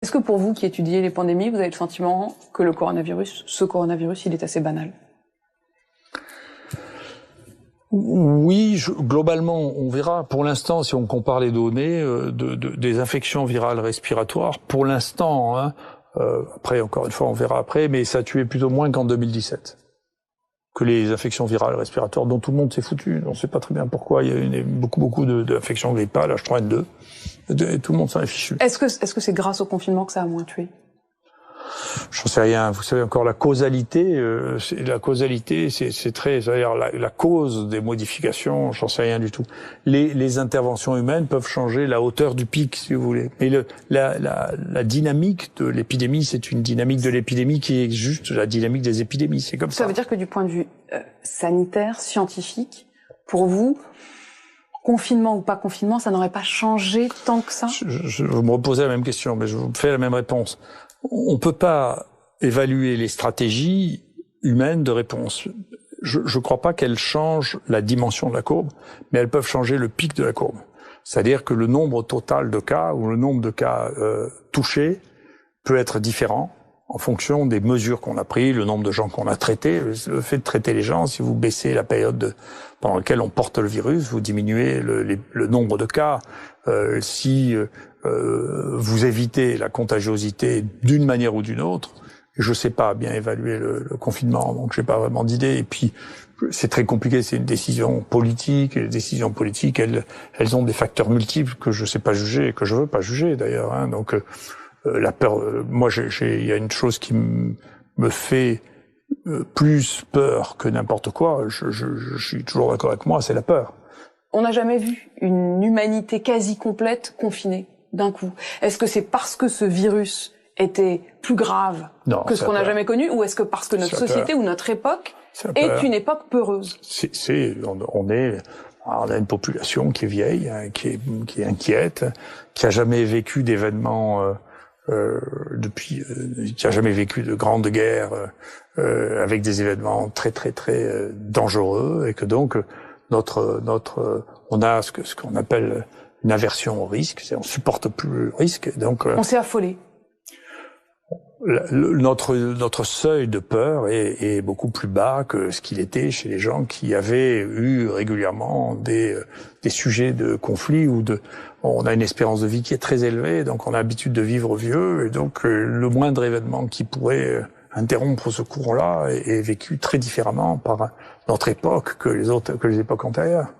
Est-ce que pour vous qui étudiez les pandémies, vous avez le sentiment que ce coronavirus, il est assez banal? Oui, globalement, on verra. Pour l'instant, si on compare les données des infections virales respiratoires, pour l'instant, après, encore une fois, on verra après, mais ça tuait plutôt moins qu'en 2017. Que les infections virales respiratoires dont tout le monde s'est foutu. On ne sait pas très bien pourquoi. Il y a eu beaucoup d'infections grippales, H3N2. Et tout le monde s'en est fichu. Est-ce que c'est grâce au confinement que ça a moins tué? J'en sais rien. Vous savez encore la causalité. C'est très, c'est-à-dire la cause des modifications. J'en sais rien du tout. Les interventions humaines peuvent changer la hauteur du pic, si vous voulez. Mais la dynamique de l'épidémie, c'est une dynamique de l'épidémie qui est juste la dynamique des épidémies. C'est comme ça. Ça veut dire que du point de vue sanitaire, scientifique, pour vous, confinement ou pas confinement, ça n'aurait pas changé tant que ça? Je me reposais la même question, mais je vous fais la même réponse. On peut pas évaluer les stratégies humaines de réponse. Je crois pas qu'elles changent la dimension de la courbe, mais elles peuvent changer le pic de la courbe. C'est-à-dire que le nombre total de cas ou le nombre de cas touchés peut être différent en fonction des mesures qu'on a prises, le nombre de gens qu'on a traités. Le fait de traiter les gens, si vous baissez la période pendant laquelle on porte le virus, vous diminuez le nombre de cas. Si vous évitez la contagiosité d'une manière ou d'une autre, je sais pas bien évaluer le confinement, donc j'ai pas vraiment d'idée. Et puis c'est très compliqué, c'est une décision politique. Et les décisions politiques, elles ont des facteurs multiples que je sais pas juger et que je veux pas juger d'ailleurs. Donc la peur, moi il y a une chose qui me fait plus peur que n'importe quoi. Je suis toujours d'accord avec moi, c'est la peur. On n'a jamais vu une humanité quasi complète confinée d'un coup. Est-ce que c'est parce que ce virus était plus grave que ce qu'on n'a jamais connu, ou est-ce que parce que notre société ou notre époque est une époque peureuse? On a une population qui est vieille, qui est inquiète, qui a jamais vécu d'événements qui a jamais vécu de grandes guerres avec des événements très dangereux, et que donc on a ce qu'on appelle une aversion au risque, on supporte plus le risque, donc on s'est affolé. Notre seuil de peur est beaucoup plus bas que ce qu'il était chez les gens qui avaient eu régulièrement des sujets de conflit on a une espérance de vie qui est très élevée, donc on a l'habitude de vivre vieux, et donc le moindre événement qui pourrait interrompre ce courant-là est vécu très différemment par notre époque que les époques antérieures.